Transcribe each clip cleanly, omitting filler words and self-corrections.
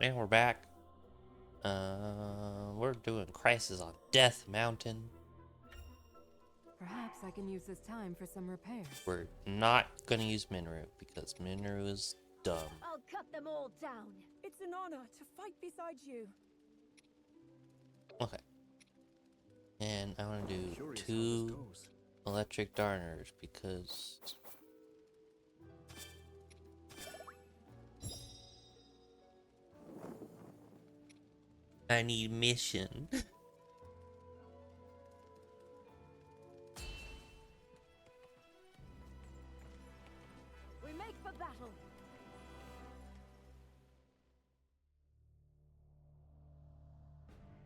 And we're back. We're doing Crisis on Death Mountain. Perhaps I can use this time for some repairs. We're not gonna use Minru because Minru is dumb. I'll cut them all down. It's an honor to fight beside you. Okay. And I want to do 2 electric darners because I need mission. We make for battle.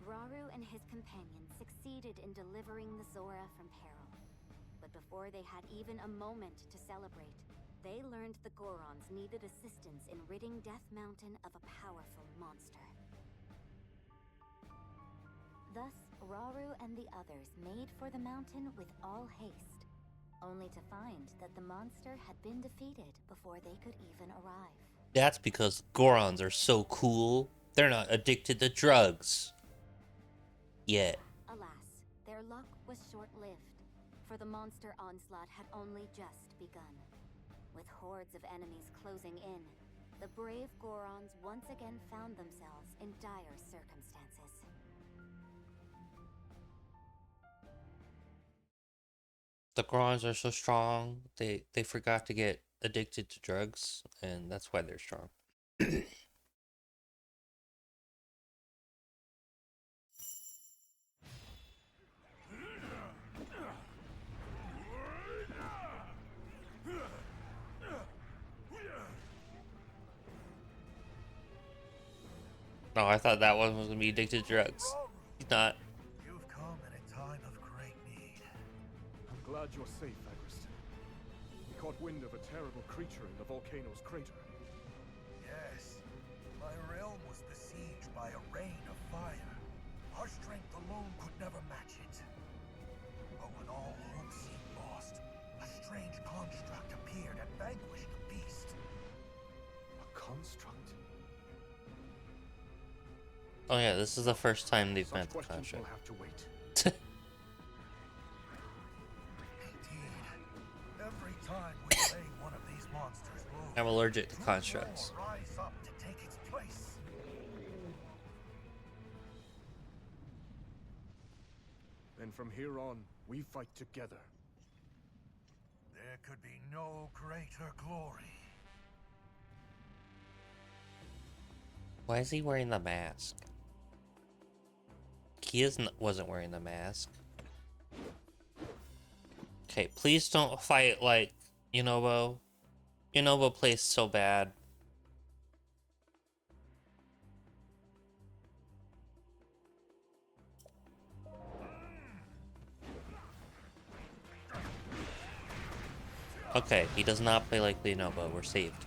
Rauru and his companions succeeded in delivering the Zora from peril. But before they had even a moment to celebrate, they learned the Gorons needed assistance in ridding Death Mountain of a powerful monster. Thus, Rauru and the others made for the mountain with all haste, only to find that the monster had been defeated before they could even arrive. That's because Gorons are so cool. They're not addicted to drugs. Yet. Alas, their luck was short-lived, for the monster onslaught had only just begun. With hordes of enemies closing in, the brave Gorons once again found themselves in dire circumstances. The Gorons are so strong, they forgot to get addicted to drugs, and that's why they're strong. No, I thought that one was gonna be addicted to drugs. He's not. You've come in a time of great need. I'm glad you're safe, Agriston. We caught wind of a terrible creature in the volcano's crater. Yes, my realm was besieged by a rain of fire. Our strength alone could never match it. But when all hope seemed lost, a strange construct appeared and vanquished the beast. A construct? Oh yeah, this is the first time they've met the questions will construct. have to wait. Indeed, every time we lay one of these monsters low, I'm allergic to constructs. more rise up to take its place. Then from here on, we fight together. There could be no greater glory. Why is he wearing the mask? Wasn't wearing the mask. Okay, please don't fight like Yunobo. Yunobo plays so bad. Okay, he does not play like Yunobo. We're saved.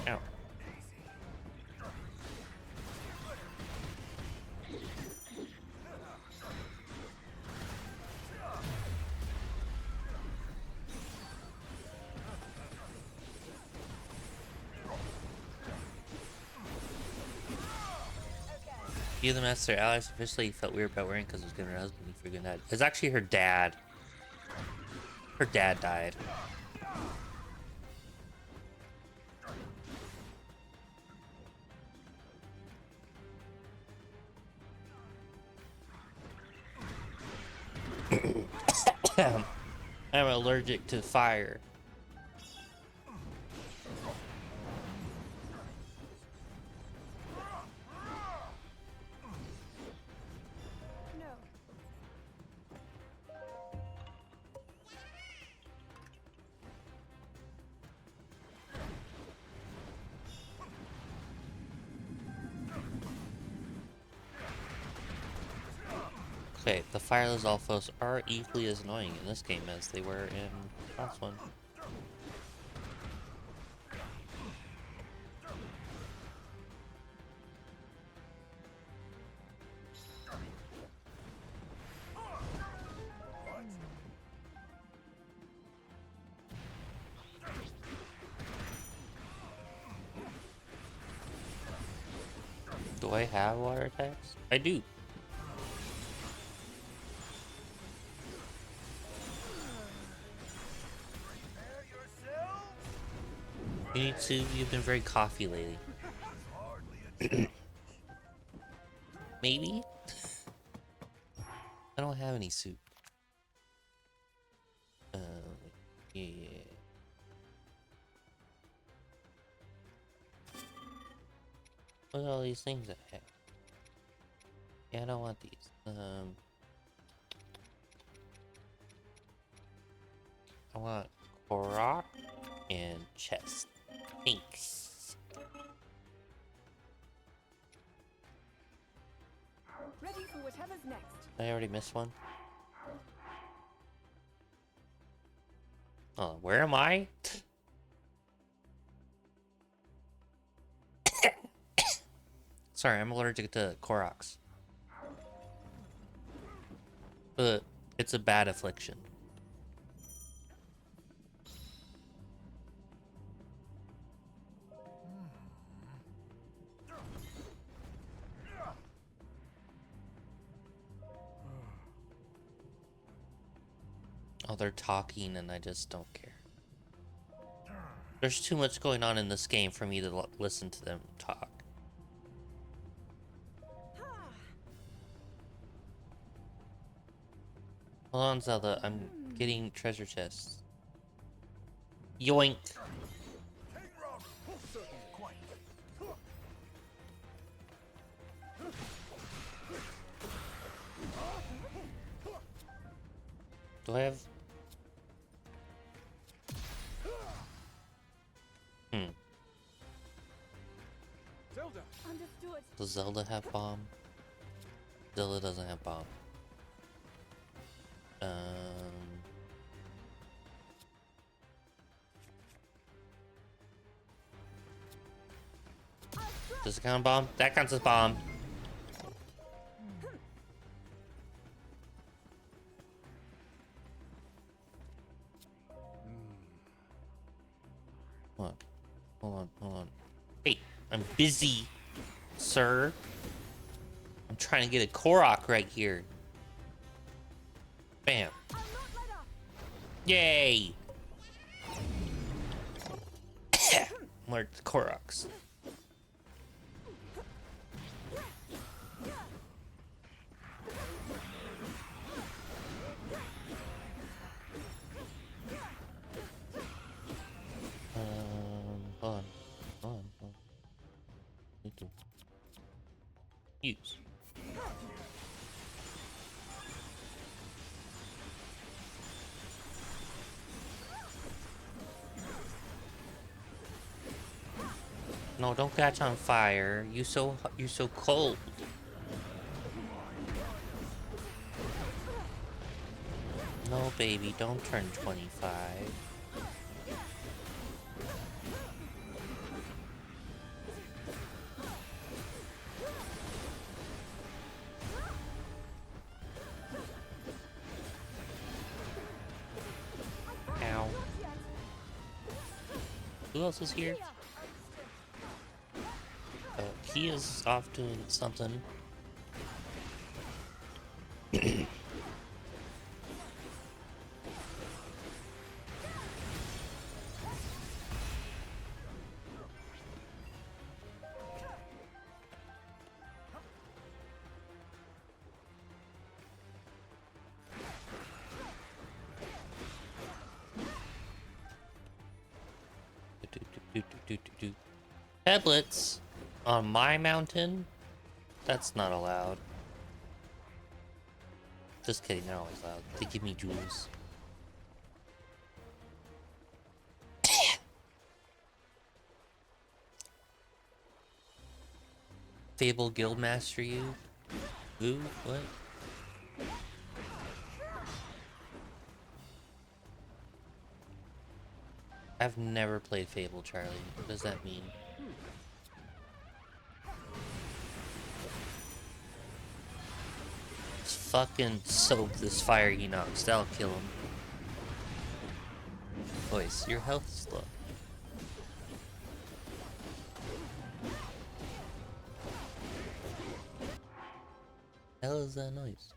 Ow. You the master Alex officially felt weird about wearing because it was giving her husband for good night. It's actually her dad. Her dad died. I'm allergic to fire. No. Okay, the fireless Alphos are equally as annoying in this game as they were in the last one. Do I have water attacks? I do. Prepare yourselves. You need to. You've been very coffee lately. Hardly a challenge. Maybe? I don't have any soup. Yeah. What are all these things I have? Yeah, I don't want these. I want Korok and chest. Thanks. Ready for whatever's next. I already missed one. Oh, where am I? Sorry, I'm allergic to Koroks. But it's a bad affliction. Oh, they're talking and I just don't care. There's too much going on in this game for me to listen to them talk. Hold on, Zelda. I'm getting treasure chests. Yoink. King Robert. Quite. Do I have... Zelda! Understood. Does Zelda have bomb? Zelda doesn't have bomb. Does it count bomb? That counts as bomb. Hold on. Hold on. Hold on. Hey, I'm busy, sir. I'm trying to get a Korok right here. Bam. Yay! More Koroks. Hold on. Hold on. Hold on. Need to use. No, don't catch on fire. You're so cold. No, baby, don't turn 25. Ow. Who else is here? Kia's off doing something. Tablets on my mountain? That's not allowed. Just kidding, they're always loud. They give me jewels. Fable Guildmaster you? Ooh, what? I've never played Fable, Charlie. What does that mean? Just fucking soak this fire he knocks. That'll kill him. Boys, your health is low. The hell is that noise?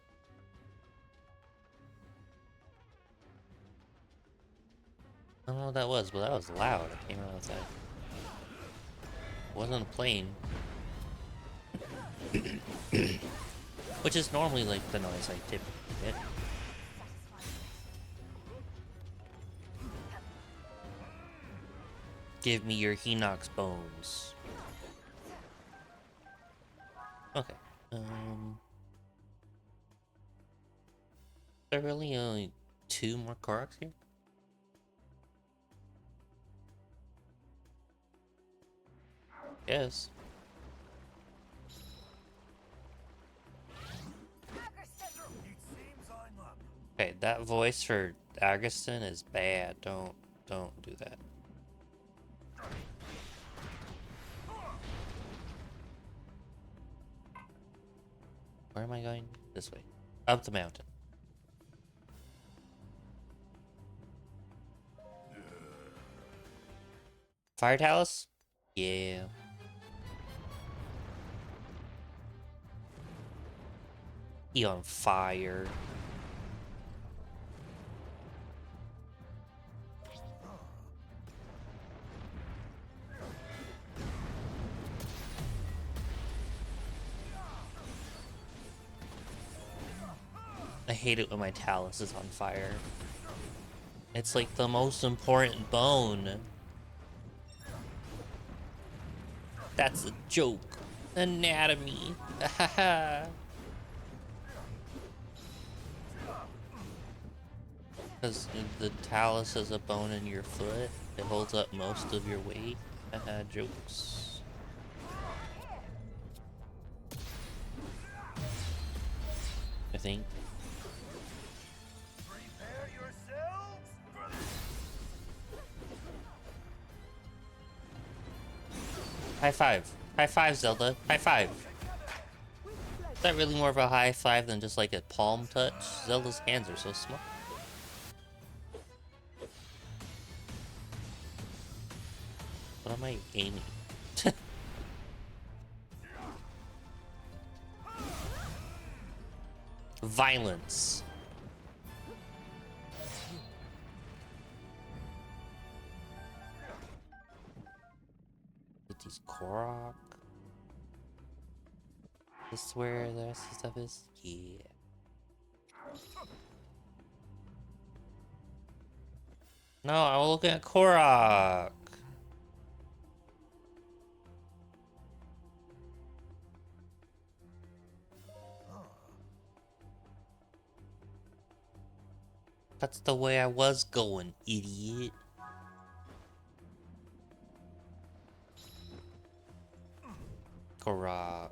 I don't know what that was, but that was loud. I came out with that. It wasn't a plane. Which is normally like the noise I typically get. Give me your Hinox bones. Okay. There are really only 2 more Koroks here? Yes. It seems I'm up. Okay, that voice for Agustin is bad. Don't do that. Where am I going? This way. Up the mountain. Fire Talus? Yeah. He on fire. I hate it when my Talus is on fire. It's like the most important bone. That's a joke. Anatomy. Haha. Because the Talus is a bone in your foot. It holds up most of your weight. Haha, jokes. I think. Prepare yourselves for this. High five. High five, Zelda. High five. Is that really more of a high five than just like a palm touch? Zelda's hands are so small. What am I aiming? Violence. Itty's Korok. This is where the rest of the stuff is? Yeah. No, I'm looking at Korok. That's the way I was going, idiot. Korok.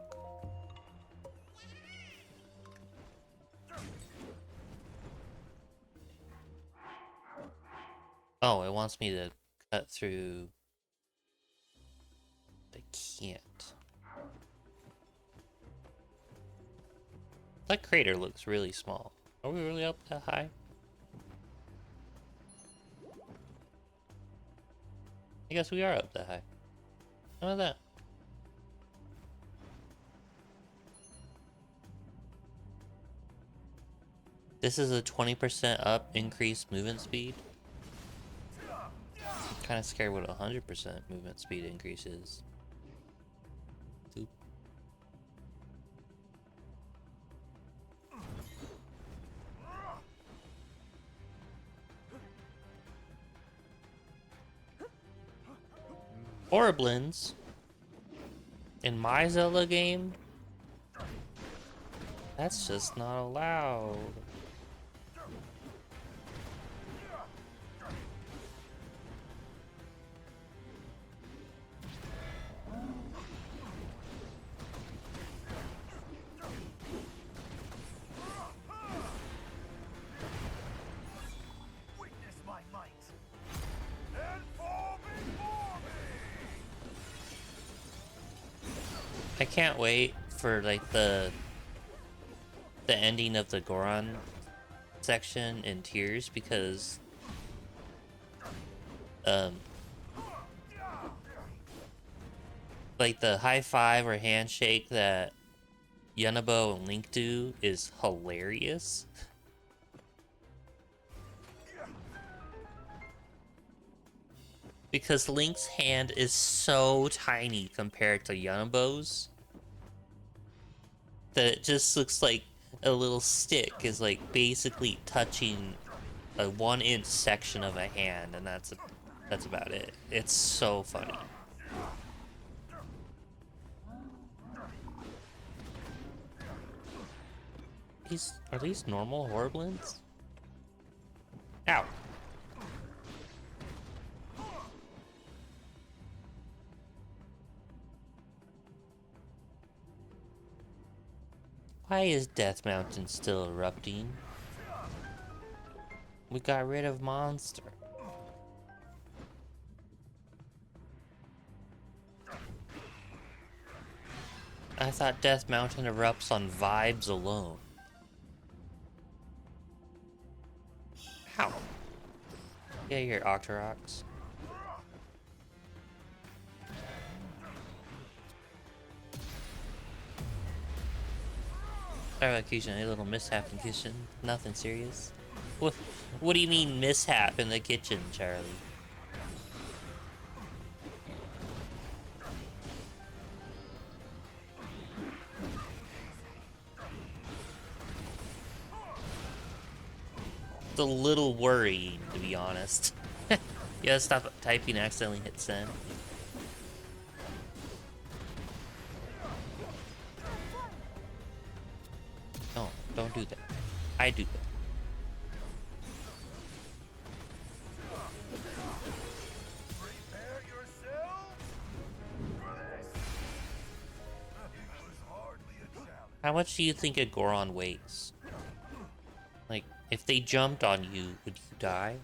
Oh, it wants me to cut through. I can't. That crater looks really small. Are we really up that high? I guess we are up that high. How about that? This is a 20% up increased movement speed. I'm kind of scared what 100% movement speed increase is. Oop. Horriblins in my Zelda game, that's just not allowed. Witness my might. And fall before me. I can't wait for like the ending of the Goron section in Tears, because like the high five or handshake that Yunobo and Link do is hilarious. Because Link's hand is so tiny compared to Yunobo's that it just looks like a little stick is like basically touching a 1-inch section of a hand, and that's about it. It's so funny. Are these normal Horriblins? Ow. Why is Death Mountain still erupting? We got rid of Monster. I thought Death Mountain erupts on vibes alone. Ow. Yeah, you're Octoroks. Sorry about Kishin, a little mishap in kitchen. Nothing serious. What do you mean mishap in the kitchen, Charlie? It's a little worrying, to be honest. You gotta stop typing and accidentally hit send. No, don't do that. I do that. Prepare yourselves for this. It was hardly a challenge. How much do you think a Goron weighs? Like, if they jumped on you, would you die?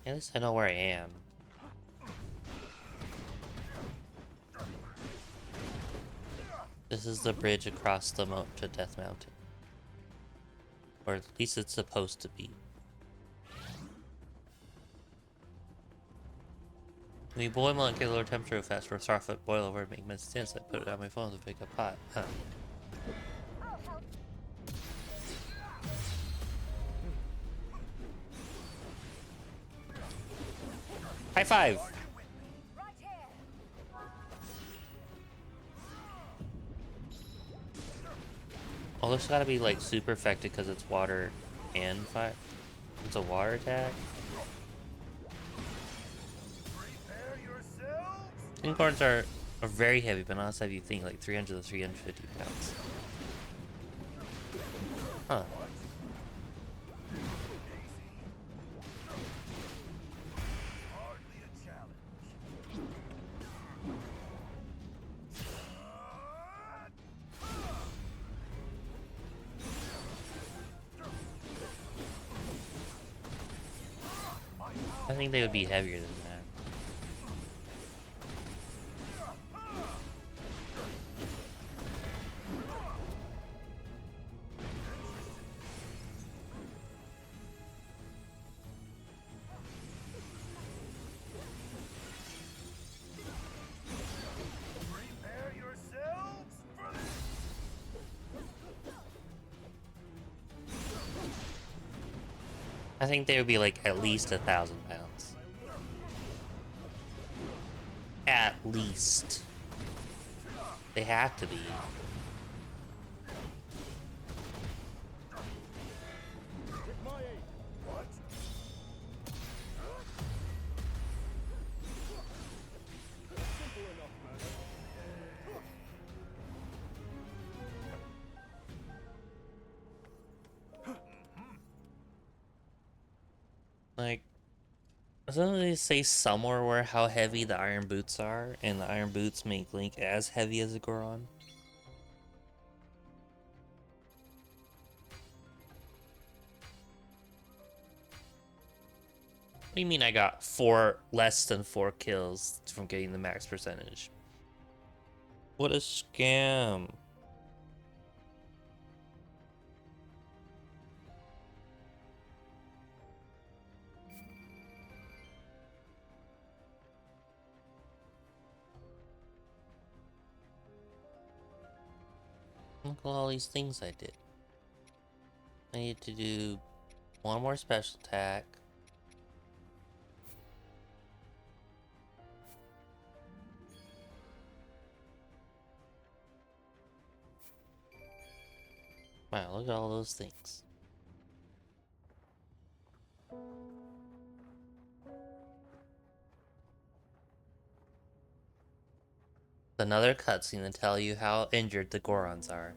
At least I know where I am. This is the bridge across the moat to Death Mountain. Or at least it's supposed to be. When you boil milk, get a lower temperature real fast. For a starfoot boil over and make mess sense. I put it on my phone to pick a pot. Huh. High five! Right here. Well, this gotta be like super effective because it's water and fire. It's a water attack. Prepare yourselves. Unicorns are very heavy, but not as heavy you think, like 300 to 350 pounds. Huh. Hardly a challenge. I think they would be heavier than that. Prepare yourselves for this. I think they would be like at least 1,000 pounds. At least. They have to be. What? Like, doesn't they say somewhere where how heavy the iron boots are, and the iron boots make Link as heavy as a Goron? What do you mean I got less than 4 kills from getting the max percentage? What a scam. Look at all these things I did. I need to do one more special attack. Wow, look at all those things. Another cutscene to tell you how injured the Gorons are.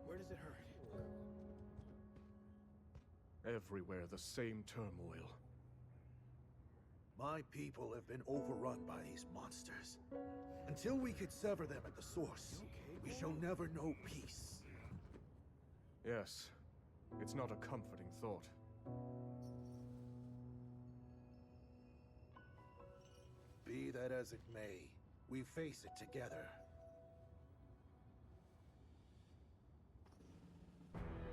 Where does it hurt? Everywhere the same turmoil. My people have been overrun by these monsters. Until we could sever them at the source, we shall never know peace. Yes, it's not a comforting thought. Be that as it may, we face it together.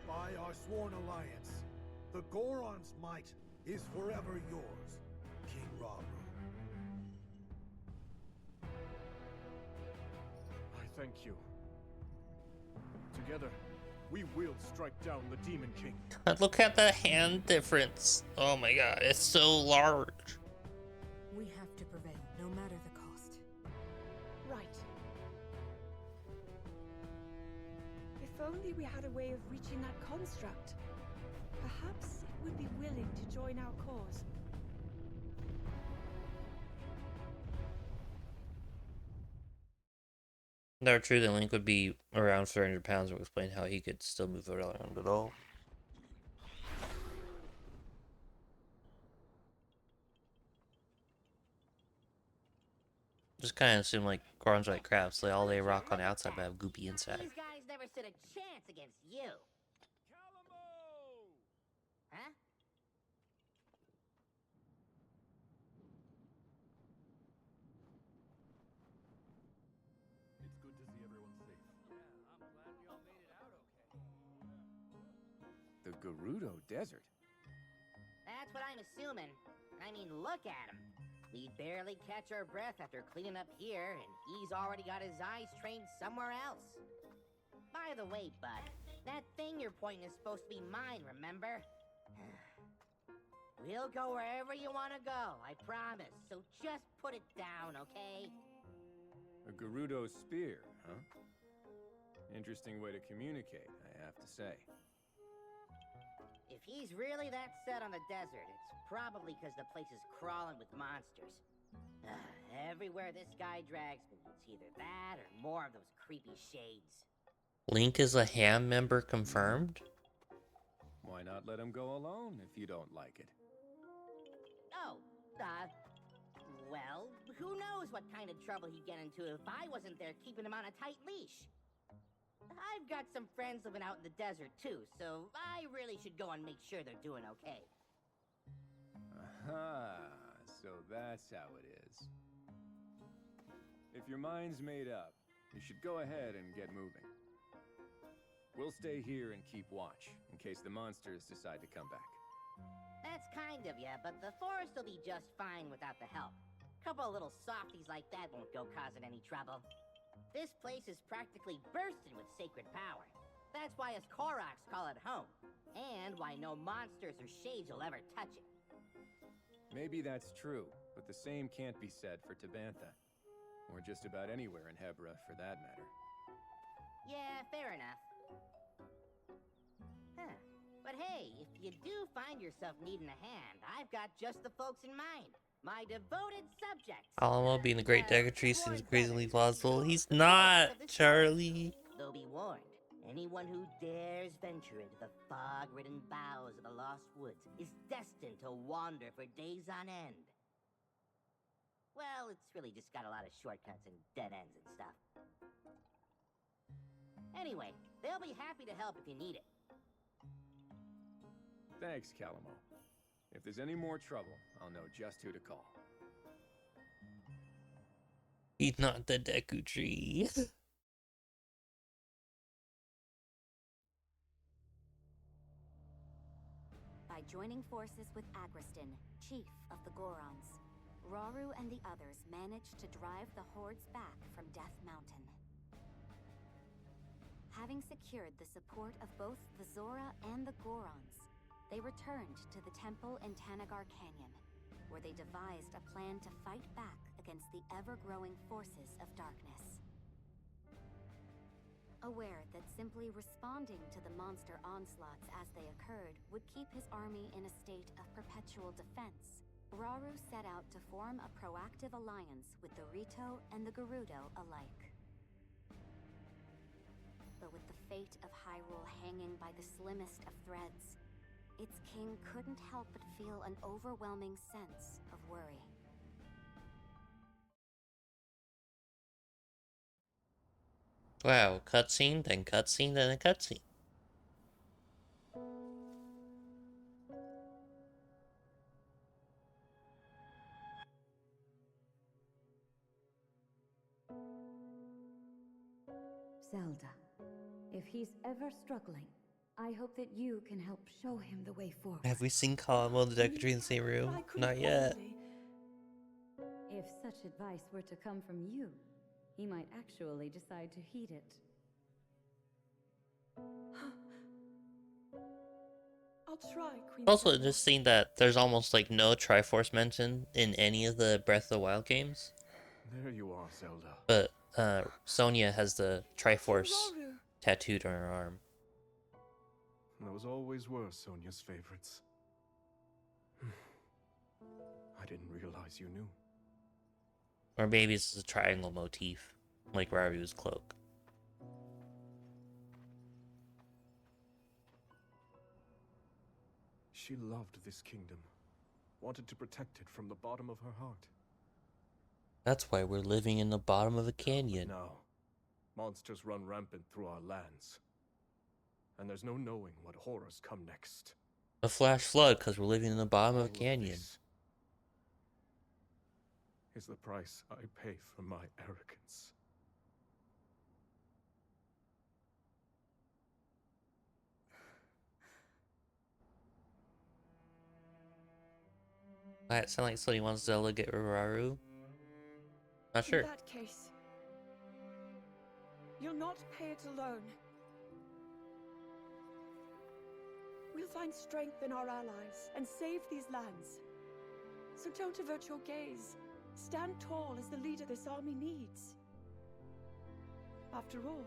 By our sworn alliance, the Goron's might is forever yours, King Rauru. I thank you. Together, we will strike down the Demon King. Look at the hand difference. Oh my god, it's so large. We have to prevail, no matter the cost. Right. If only we had a way of reaching that construct. Perhaps it would be willing to join our cause. Never true that Link would be around 400 pounds would explain how he could still move around at all. Just kind of assume like Gorons are like crabs. They all lay rock on the outside but have goopy inside. These guys never stood a chance against you. Huh? It's good to see everyone safe. Yeah, I'm glad we all made it out okay. The Gerudo Desert. That's what I'm assuming. I mean, look at him. We barely catch our breath after cleaning up here, and he's already got his eyes trained somewhere else. By the way, bud, that thing you're pointing is supposed to be mine, remember? We'll go wherever you want to go, I promise. So just put it down, okay? A Gerudo spear, huh? Interesting way to communicate, I have to say. If he's really that set on the desert, it's probably because the place is crawling with monsters. Everywhere this guy drags me, it's either that or more of those creepy shades. Link is a ham member confirmed? Why not let him go alone if you don't like it? Oh, well, who knows what kind of trouble he'd get into if I wasn't there keeping him on a tight leash. I've got some friends living out in the desert too, so I really should go and make sure they're doing okay. Aha, so that's how it is. If your mind's made up, you should go ahead and get moving. We'll stay here and keep watch, in case the monsters decide to come back. That's kind of ya, but the forest will be just fine without the help. Couple of little softies like that won't go causing any trouble. This place is practically bursting with sacred power. That's why us Koroks call it home. And why no monsters or shades will ever touch it. Maybe that's true, but the same can't be said for Tabantha. Or just about anywhere in Hebra, for that matter. Yeah, fair enough. Huh. But hey, if you do find yourself needing a hand, I've got just the folks in mind. My devoted subjects. Alamo being the great Decatree seems increasingly plausible. He's not, Charlie. Though be warned, anyone who dares venture into the fog-ridden boughs of the Lost Woods is destined to wander for days on end. Well, it's really just got a lot of shortcuts and dead ends and stuff. Anyway, they'll be happy to help if you need it. Thanks, Calamo. If there's any more trouble, I'll know just who to call. He's not the Deku Tree. By joining forces with Agriston, chief of the Gorons, Rauru and the others managed to drive the hordes back from Death Mountain. Having secured the support of both the Zora and the Gorons, they returned to the temple in Tanagar Canyon, where they devised a plan to fight back against the ever-growing forces of darkness. Aware that simply responding to the monster onslaughts as they occurred would keep his army in a state of perpetual defense, Rauru set out to form a proactive alliance with the Rito and the Gerudo alike. But with the fate of Hyrule hanging by the slimmest of threads, its king couldn't help but feel an overwhelming sense of worry. Wow, cutscene, then cutscene, then a cutscene. Zelda, if he's ever struggling, I hope that you can help show him the way forward. Have we seen Kamo and the Decadry in the same room? Not yet. If such advice were to come from you, he might actually decide to heed it. I'll try, Queen. Also, Zelda. just seeing that there's almost like no Triforce mentioned in any of the Breath of the Wild games. There you are, Zelda. But Sonia has the Triforce Rauru. tattooed on her arm. Those always were Sonia's favorites. I didn't realize you knew. Or maybe it's a triangle motif, like Raru's cloak. She loved this kingdom, wanted to protect it from the bottom of her heart. That's why we're living in the bottom of a canyon. Now, monsters run rampant through our lands. And there's no knowing what horrors come next. A flash flood because we're living in the bottom of a All canyon. this is the price I pay for my arrogance. That sound like somebody wants Zelda to get rid of Rauru? Not sure. In that case, you'll not pay it alone. We'll find strength in our allies and save these lands. So don't avert your gaze. Stand tall as the leader this army needs. After all,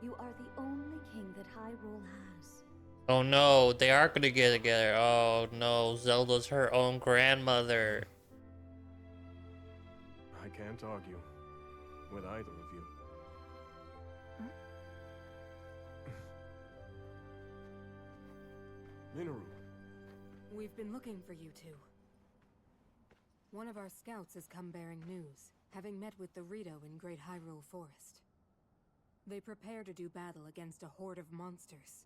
You are the only king that Hyrule has. Oh no, they are gonna get together. Oh no, Zelda's her own grandmother. I can't argue with either of you. Minoru, We've been looking for you two. One of our scouts has come bearing news, having met with the Rito in Great Hyrule Forest. They prepare to do battle against a horde of monsters.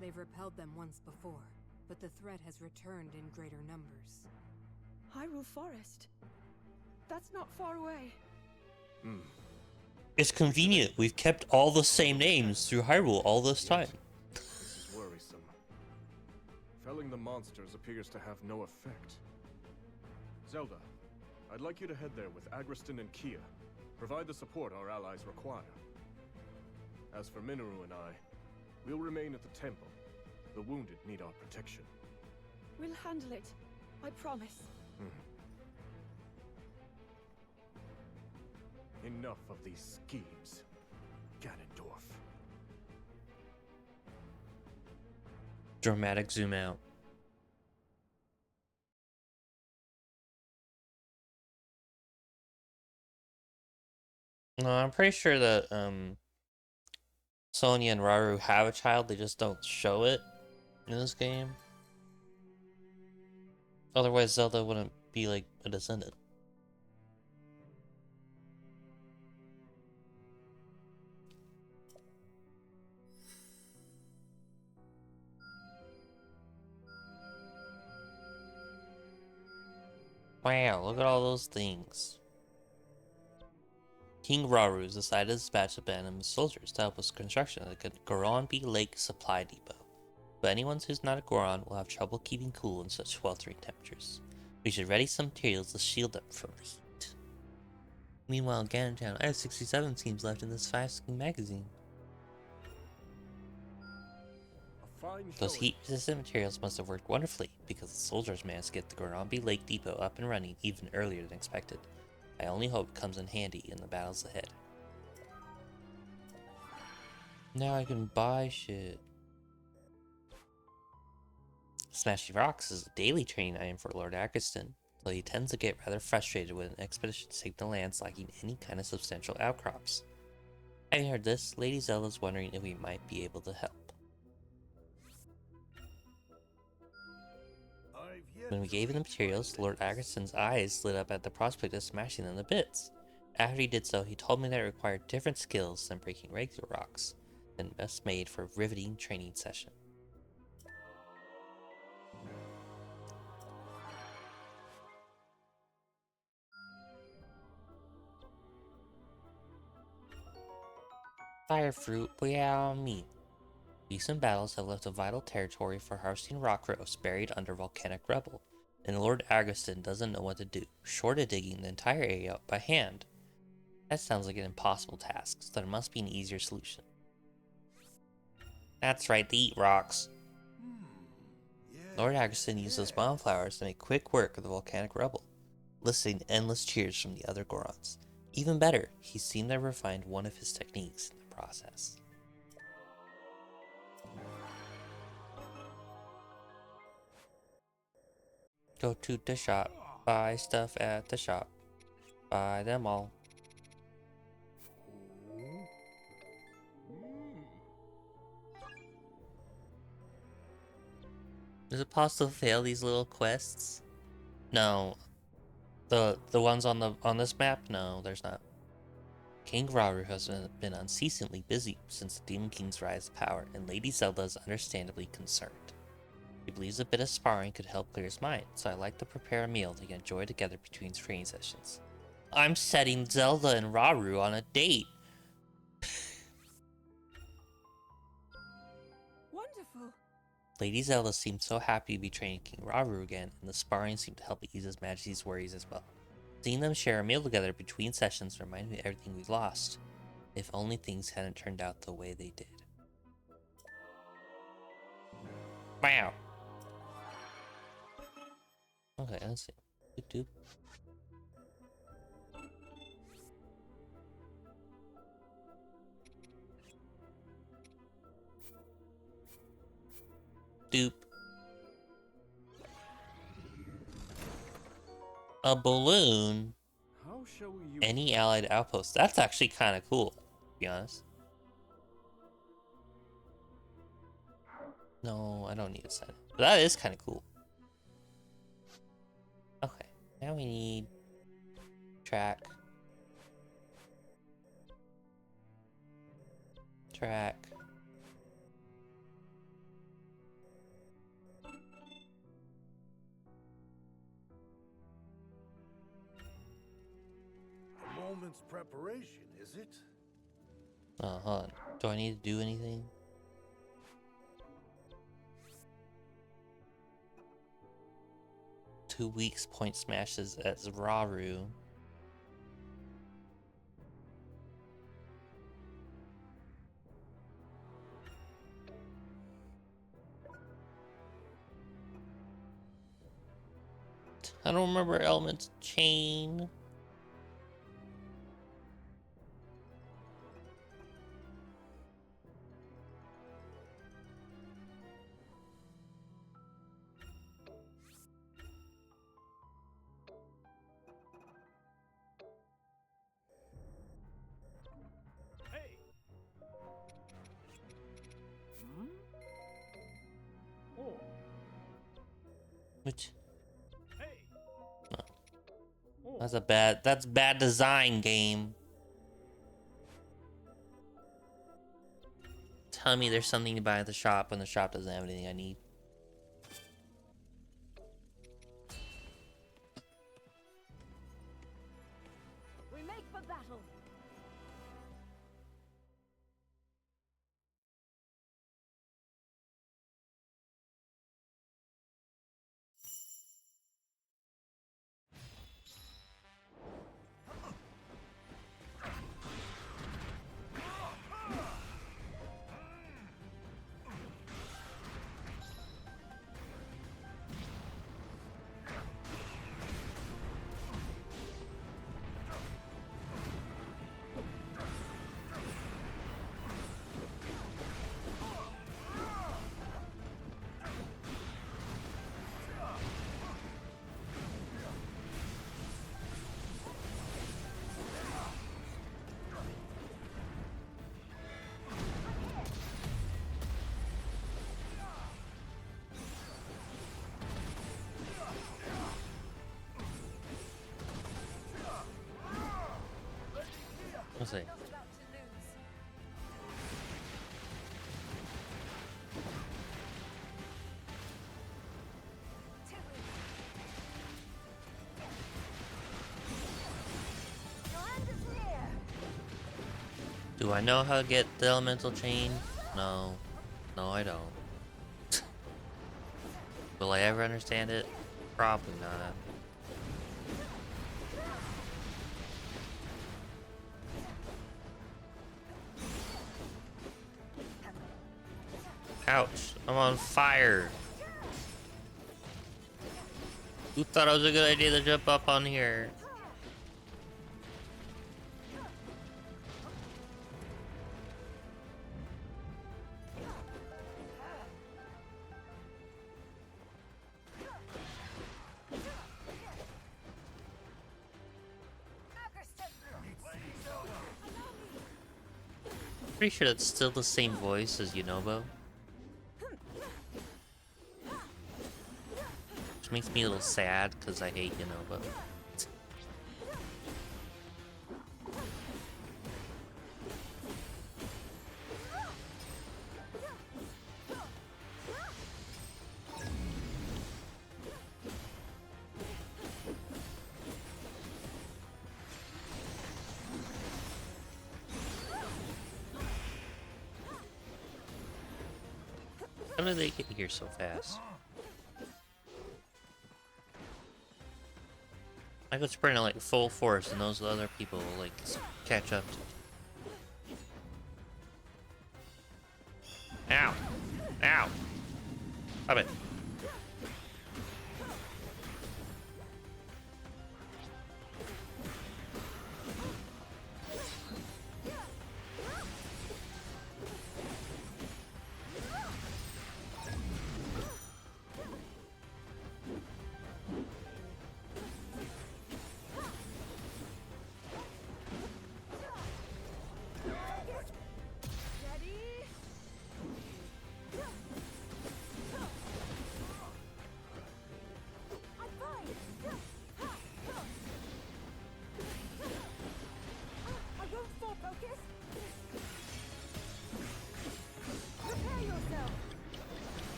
They've repelled them once before, but the threat has returned in greater numbers. Hyrule Forest. That's not far away. It's convenient. We've kept all the same names through Hyrule all this time. this is worrisome. Felling the monsters appears to have no effect. Zelda, I'd like you to head there with Agriston and Kia. Provide the support our allies require. As for Minoru and I, we'll remain at the temple. The wounded need our protection. We'll handle it. I promise. Enough of these schemes, Ganondorf. Dramatic zoom out. No, I'm pretty sure that Sonya and Rauru have a child, they just don't show it in this game. Otherwise Zelda wouldn't be like a descendant. Wow, look at all those things. King Rauru has decided to dispatch a band of soldiers to help with construction of the Goronbi Lake Supply Depot. But anyone who's not a Goron will have trouble keeping cool in such sweltering temperatures. We should ready some materials to shield them from the heat. Meanwhile, in Ganon Town, I have 67 teams left in this fast magazine. Fine Those showing. heat-resistant materials must have worked wonderfully, because the soldiers managed to get the Gorambi Lake Depot up and running even earlier than expected. I only hope it comes in handy in the battles ahead. Now I can buy shit. Smashing rocks is a daily training item for Lord Agriston, though he tends to get rather frustrated when an expedition takes the lands lacking any kind of substantial outcrops. Having heard this, Lady Zelda's wondering if we might be able to help. When we gave him the materials, Lord Agriston's eyes lit up at the prospect of smashing them to bits. After he did so, he told me that it required different skills than breaking regular rocks, and best made for a riveting training session. Fire fruit, wow me. Recent battles have left a vital territory for harvesting rock growths buried under volcanic rubble, and Lord Agriston doesn't know what to do, short of digging the entire area up by hand. That sounds like an impossible task, so there must be an easier solution. That's right, they eat rocks. Lord Agriston used those bonflowers to make quick work of the volcanic rubble, eliciting endless cheers from the other Gorons. Even better, he seemed to have refined one of his techniques in the process. Go to the shop, buy stuff at the shop, buy them all. Is it possible to fail these little quests? No. The ones on this map? No, there's not. King Rauru has been unceasingly busy since the Demon King's rise to power, and Lady Zelda is understandably concerned. He believes a bit of sparring could help clear his mind, so I like to prepare a meal to enjoy together between training sessions. I'm setting Zelda and Rauru on a date. Wonderful. Lady Zelda seemed so happy to be training King Rauru again, and the sparring seemed to help ease His Majesty's worries as well. Seeing them share a meal together between sessions reminded me of everything we lost. If only things hadn't turned out the way they did. Wow. Okay, let's see. Doop doop. Doop. A balloon? How shall we use Any allied outpost. That's actually kind of cool, to be honest. No, I don't need to send it. But that is kind of cool. Okay, now we need track. Track. A moment's preparation, is it? Oh, hold on. Do I need to do anything? Two weeks point smashes as Rauru. I don't remember elements. Chain. Hey! Oh, Which hey! that's bad design, game. Tell me there's something to buy at the shop when the shop doesn't have anything I need. We make for battle. Let's see. Not about to lose. To it. Your end is near. Do I know how to get the elemental chain? No. No, I don't. Will I ever understand it? Probably not. Ouch, I'm on fire. Who thought it was a good idea to jump up on here? Pretty sure that's still the same voice as Yunobo. Which makes me a little sad because I hate Yunobo. How did they get here so fast? I could sprint at like full force and those other people will like catch up to me. Ow! Ow! Stop it.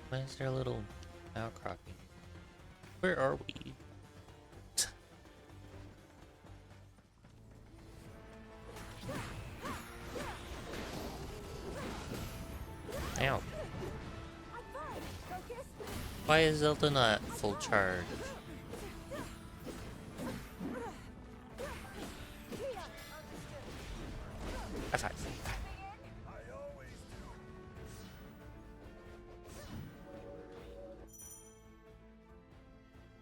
Why is there a little outcropping? Where are we? Ow. Why is Zelda not full charge? High five.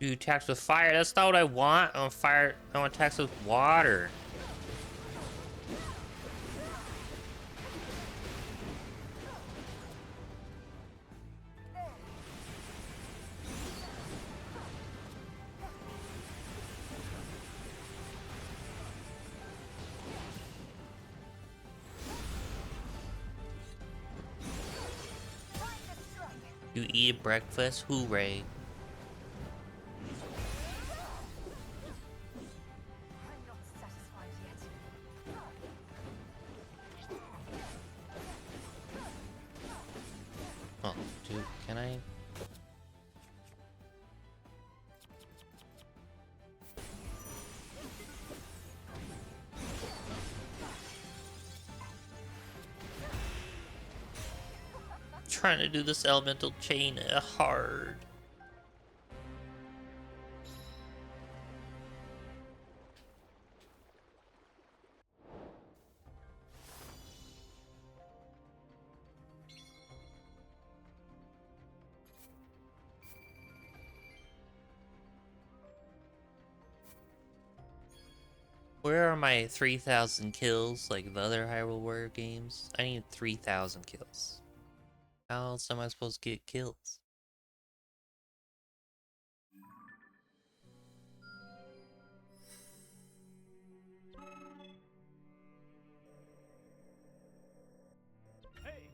You attacks with fire. That's not what I want. I want fire. I want attacks with water. You eat breakfast? Hooray. Oh, dude, can I? Trying to do this elemental chain hard. Where are my 3,000 kills like the other Hyrule Warrior games? I need 3,000 kills. How else am I supposed to get kills? Hey!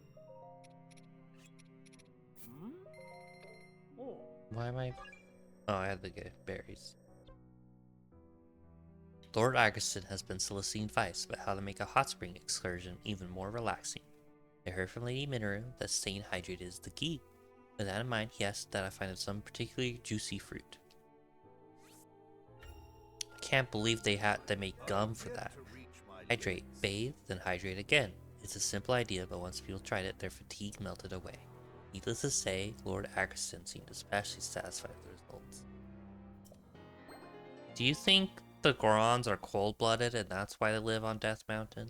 Why am I... Oh, I had to get berries. Lord Agustin has been soliciting advice about how to make a hot spring excursion even more relaxing. I heard from Lady Minoru that staying hydrated is the key. With that in mind, he asked that I find him some particularly juicy fruit. I can't believe they make gum for that. Hydrate, bathe, then hydrate again. It's a simple idea, but once people tried it, their fatigue melted away. Needless to say, Lord Agustin seemed especially satisfied with the results. Do you think the Gorons are cold-blooded and that's why they live on Death Mountain?